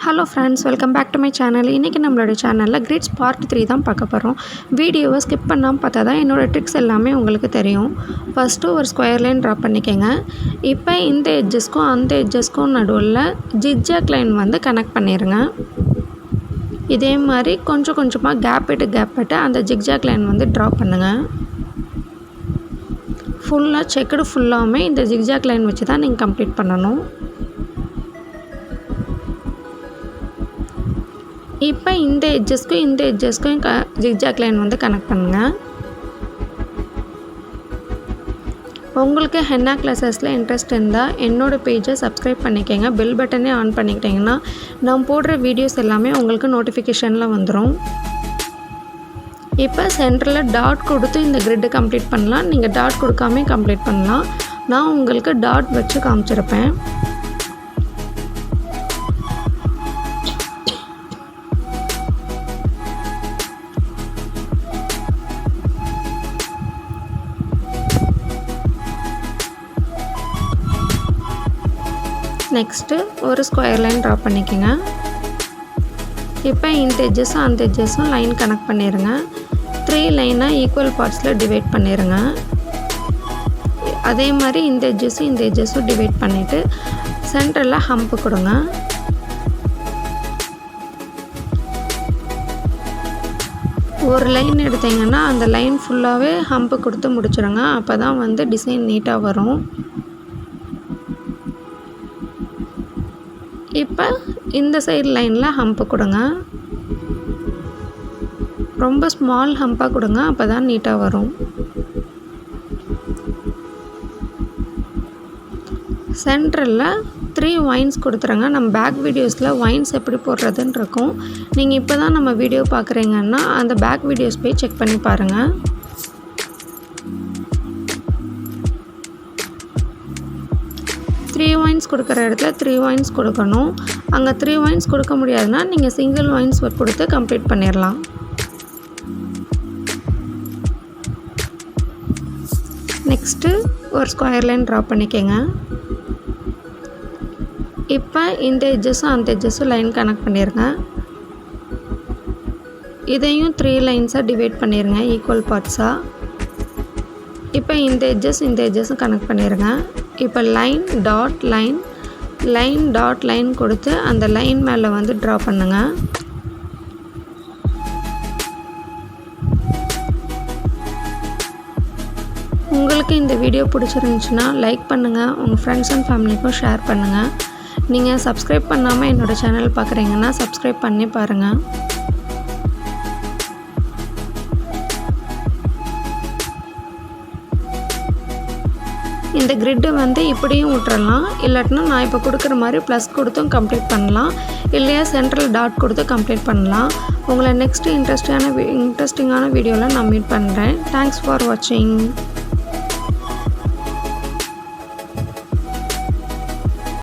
Hello friends, welcome back to my channel. இன்றைக்கி நம்மளோட சேனலில் கிரிட்ஸ் பார்ட் 3 தான் பார்க்க போகிறோம். வீடியோவை ஸ்கிப் பண்ணாமல் பார்த்தா தான் என்னோடய ட்ரிக்ஸ் எல்லாமே உங்களுக்கு தெரியும். ஃபஸ்ட்டு ஒரு ஸ்கொயர் லைன் ட்ரா பண்ணிக்கோங்க. இப்போ இந்த எட்ஜஸ்க்கும் அந்த எட்ஜஸ்க்கும் நடுவில் ஜிக்ஜாக் லைன் வந்து கனெக்ட் பண்ணிடுங்க. இதே மாதிரி கொஞ்சம் கொஞ்சமாக கேப் விட்டு அந்த ஜிக்ஜாக் லைன் வந்து ட்ரா பண்ணுங்கள். ஃபுல்லாக செக்குடு ஃபுல்லாமே இந்த ஜிக்ஜாக் லைன் வச்சு தான் நீங்கள் கம்ப்ளீட் பண்ணணும். இப்போ இந்த எட்ஜஸ்க்கும் ஜிக்ஜாக் லைன் வந்து கனெக்ட் பண்ணுங்கள். உங்களுக்கு ஹென்னா கிளாஸஸில் இன்ட்ரெஸ்ட் இருந்தால் என்னோடய பேஜை சப்ஸ்கிரைப் பண்ணிக்கோங்க. பெல் பட்டனே ஆன் பண்ணிக்கிட்டிங்கன்னா நான் போடுற வீடியோஸ் எல்லாமே உங்களுக்கு நோட்டிஃபிகேஷனில் வந்துடும். இப்போ சென்டரில் டாட் கொடுத்து இந்த கிரிட்டு கம்ப்ளீட் பண்ணலாம். நீங்கள் டாட் கொடுக்காமே கம்ப்ளீட் பண்ணலாம். நான் உங்களுக்கு டாட் வச்சு காமிச்சிருப்பேன். நெக்ஸ்ட்டு ஒரு ஸ்கொயர் லைன் ட்ரா பண்ணிக்கோங்க. இப்போ இந்த எட்ஜஸும் அந்த எட்ஜஸும் லைன் கனெக்ட் பண்ணிடுங்க. 3 லைனாக ஈக்குவல் பார்ட்ஸில் டிவைட் பண்ணிடுங்க. அதே மாதிரி இந்த எட்ஜஸும் டிவைட் பண்ணிவிட்டு சென்டரில் ஹம்ப்பு கொடுங்க. ஒரு லைன் எடுத்திங்கன்னா அந்த லைன் ஃபுல்லாகவே ஹம்ப்பு கொடுத்து முடிச்சிடுங்க. அப்போ தான் வந்து டிசைன் நீட்டாக வரும். இப்போ இந்த சைடு லைனில் ஹம்ப்பு கொடுங்க. ரொம்ப ஸ்மால் ஹம்ப்பாக கொடுங்க, அப்போ தான் நீட்டாக வரும். சென்டரில் 3 வைன்ஸ் கொடுத்துருங்க. நம்ம பேக் வீடியோஸில் வைன்ஸ் எப்படி போடுறதுன்னு இருக்கும். நீங்கள் இப்போ தான் நம்ம வீடியோ பார்க்குறீங்கன்னா அந்த பேக் வீடியோஸ் போய் செக் பண்ணி பாருங்கள். வைன்ஸ் கொடுக்குற இடத்துல 3 வைன்ஸ் கொடுக்கணும். அங்கே 3 வைன்ஸ் கொடுக்க முடியாதுன்னா நீங்கள் சிங்கிள் வைன்ஸ் கொடுத்து கம்ப்ளீட் பண்ணிடலாம். நெக்ஸ்ட்டு ஒரு ஸ்கொயர் லைன் ட்ரா பண்ணிக்கோங்க. இப்போ இந்த எட்ஜஸும் அந்த எட்ஜஸும் லைன் கனெக்ட் பண்ணிடுங்க. இதையும் 3 லைன்ஸாக டிவைட் பண்ணிடுங்க ஈக்குவல் பார்ட்ஸாக. இப்போ இந்த எட்ஜஸும் கனெக்ட் பண்ணிடுங்க. இப்போ லைன் டாட் லைன் கொடுத்து அந்த லைன் மேலே வந்து ட்ரா பண்ணுங்கள். உங்களுக்கு இந்த வீடியோ பிடிச்சிருந்துச்சுன்னா லைக் பண்ணுங்கள். உங்கள் ஃப்ரெண்ட்ஸ் அண்ட் ஃபேமிலிக்கும் ஷேர் பண்ணுங்கள். நீங்கள் சப்ஸ்கிரைப் பண்ணாமல் என்னோடய சேனல் பார்க்குறீங்கன்னா சப்ஸ்கிரைப் பண்ணி பாருங்கள். இந்த கிரிட்டு வந்து இப்படியும் விட்டுறலாம். இல்லாட்டினா நான் இப்போ கொடுக்குற மாதிரி ப்ளஸ் கொடுத்தும் கம்ப்ளீட் பண்ணலாம். இல்லையா சென்ட்ரல் டாட் கொடுத்து கம்ப்ளீட் பண்ணலாம். உங்களை நெக்ஸ்ட்டு இன்ட்ரெஸ்டிங்கான வீடியோவில் நான் மீட் பண்ணுறேன். தேங்க்ஸ் ஃபார் வாட்சிங்.